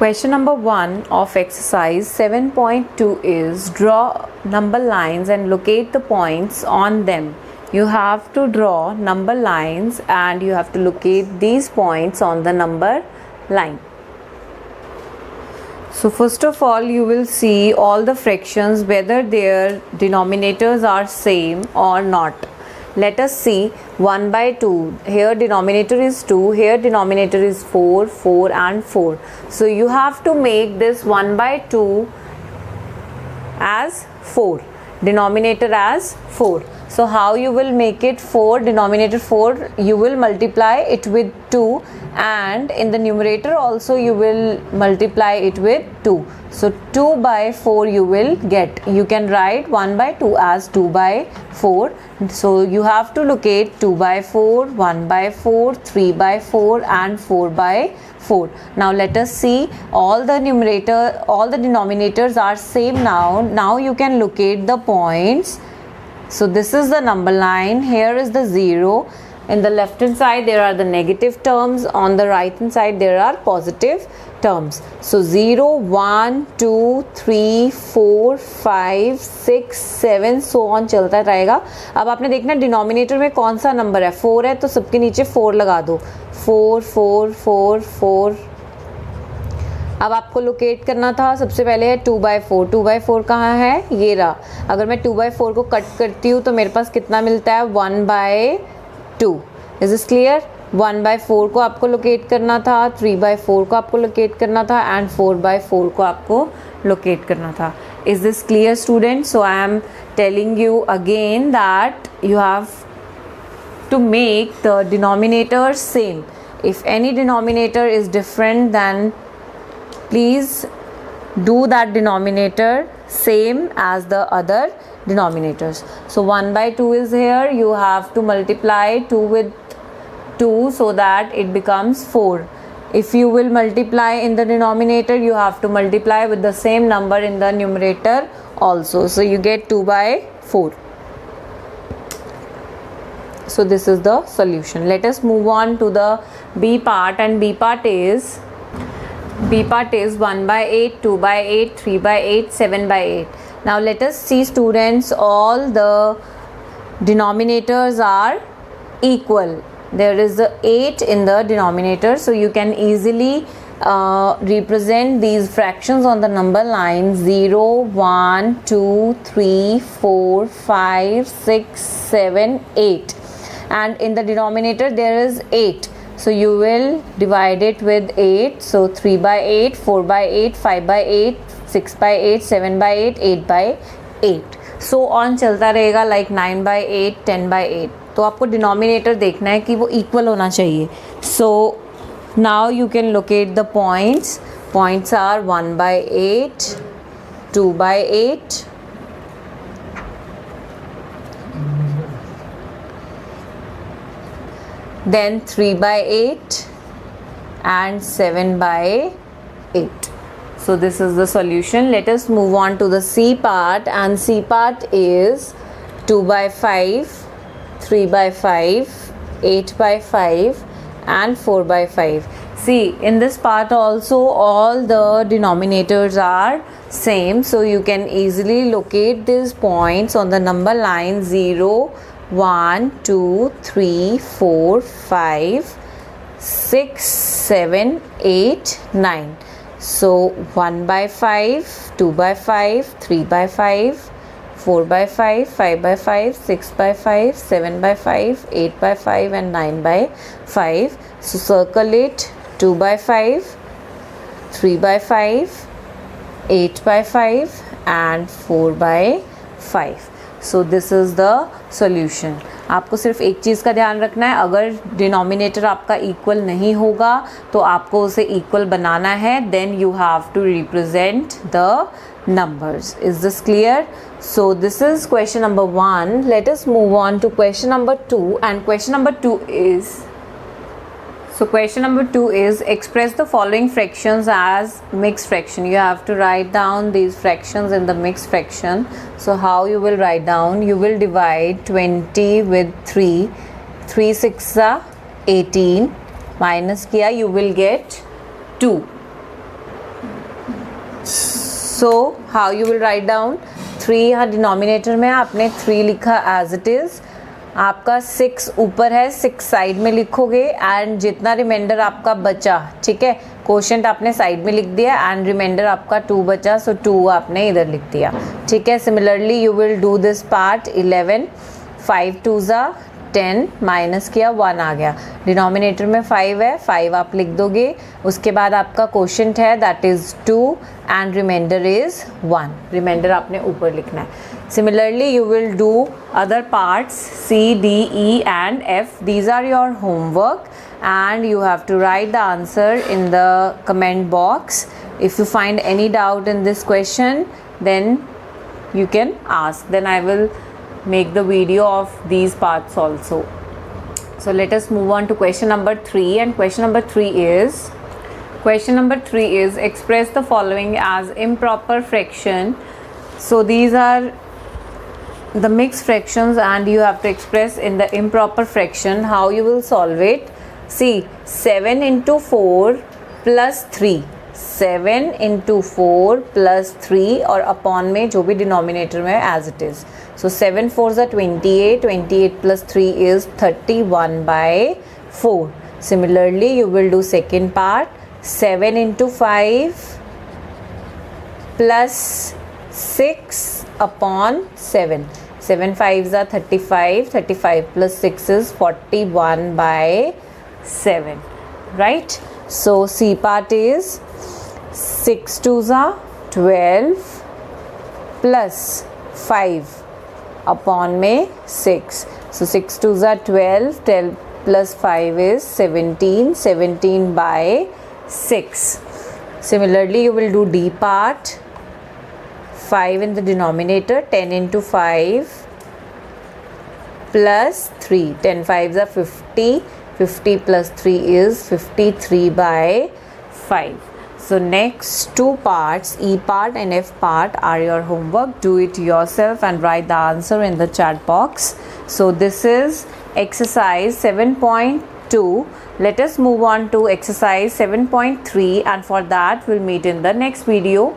Question number 1 of exercise 7.2 is draw number lines and locate the points on them. You have to draw number lines and you have to locate these points on the number line. So first of all, you will see all the fractions, whether their denominators are same or not. Let us see 1 by 2. Here denominator is 2, here denominator is 4, 4 and 4. So you have to make this 1 by 2 as 4, denominator as 4. So how you will make it 4, denominator 4, you will multiply it with 2 and in the numerator also you will multiply it with 2. So 2 by 4 you will get. You can write 1 by 2 as 2 by 4. So you have to locate 2 by 4, 1 by 4, 3 by 4 and 4 by 4. Now let us see, all the denominators are same now. Now you can locate the points. So this is the number line, here is the 0. In the left hand side there are the negative terms, on the right hand side there are positive terms. So 0, 1, 2, 3, 4, 5, 6, 7 so on चलता रहेगा. अब आपने देखना denominator में कौन सा number है, 4 है तो सबके नीचे 4 लगा दो. 4, 4, 4, 4. अब आपको लोकेट करना था, सबसे पहले है 2 by 4. 2 by 4 कहाँ है, ये रहा. अगर मैं 2 by 4 को कट करती हूँ तो मेरे पास कितना मिलता है, 1 by 2. Is this clear. 1 by 4 को आपको लोकेट करना था, 3 by 4 को आपको लोकेट करना था एंड 4 by 4 को आपको लोकेट करना था. Is this clear student? So I am telling you again that you have to make the denominator same. If any denominator is different, then please do that denominator same as the other denominators. So 1 by 2 is here. You have to multiply 2 with 2 so that it becomes 4. If you will multiply in the denominator, you have to multiply with the same number in the numerator also. So you get 2 by 4. So this is the solution. Let us move on to the B part, and B part is 1 by 8, 2 by 8, 3 by 8, 7 by 8. Now let us see students, all the denominators are equal. There is the 8 in the denominator, so you can easily represent these fractions on the number line 0, 1, 2, 3, 4, 5, 6, 7, 8. And in the denominator there is 8, so you will divide it with 8. So 3 by 8, 4 by 8, 5 by 8, 6 by 8, 7 by 8, 8 by 8, so on चलता रहेगा, like 9 by 8, 10 by 8. तो आपको denominator देखना है कि वो equal होना चाहिए. So now you can locate the points. Points are 1 by 8, 2 by 8, then 3 by 8 and 7 by 8. So this is the solution. Let us move on to the C part, and C part is 2 by 5, 3 by 5, 8 by 5 and 4 by 5. See, in this part also all the denominators are same, so you can easily locate these points on the number line 0, 1, 2, 3, 4, 5, 6, 7, 8, 9. So 1 by 5, 2 by 5, 3 by 5, 4 by 5, 5 by 5, 6 by 5, 7 by 5, 8 by 5 and 9 by 5. So circle it. 2 by 5, 3 by 5, 8 by 5 and 4 by 5. So this is the solution. आपको सिर्फ एक चीज़ का ध्यान रखना है, अगर denominator आपका equal नहीं होगा तो आपको उसे इक्वल बनाना है. Then you have to represent the numbers. Is this clear? So this is question number 1. Let us move on to question number 2, and question number 2 is, so question number 2 is express the following fractions as mixed fraction. You have to write down these fractions in the mixed fraction. So how you will write down? You will divide 20 with 3. 3 6 18 minus किया, you will get 2. So how you will write down 3 यहाँ denominator में आपने 3 लिखा as it is, आपका 6 ऊपर है, 6 side में लिखोगे एंड जितना रिमाइंडर आपका बचा, ठीक है, कोशेंट आपने साइड में लिख दिया एंड रिमाइंडर आपका 2 बचा, सो 2 आपने इधर लिख दिया, ठीक है। Similarly you will do this part 11, 5 2 ज़ा 10 माइनस किया 1 आ गया, डिनोमिनेटर में 5 है, 5 आप लिख दोगे, उसके बाद आपका कोशेंट है that is 2 and remainder is 1, remainder आपने ऊपर लिखना है। Similarly, you will do other parts C, D, E and F. These are your homework and you have to write the answer in the comment box. If you find any doubt in this question, then you can ask. Then I will make the video of these parts also. So let us move on to question number 3, and question number 3 is express the following as improper fraction. So these are the mixed fractions and you have to express in the improper fraction. How you will solve it? See, 7 into 4 plus 3, 7 into 4 plus 3 और upon में जो भी denominator में as it is. So 7 4s are 28, 28 plus 3 is 31 by 4. Similarly, you will do second part, 7 into 5 plus 6 upon 7. 7 5s are 35, 35 plus 6 is 41 by 7, right? So C part is 6 2s are 12 plus 5 upon में 6. So 6 2s are 12, 12 plus 5 is 17, 17 by 6. Similarly, you will do D part, 5 in the denominator, 10 into 5 plus 3, 10 5s are 50, 50 plus 3 is 53 by 5. So next 2 parts, E part and F part are your homework. Do it yourself and write the answer in the chat box. So this is exercise 7.2. Let us move on to exercise 7.3 and for that we'll meet in the next video.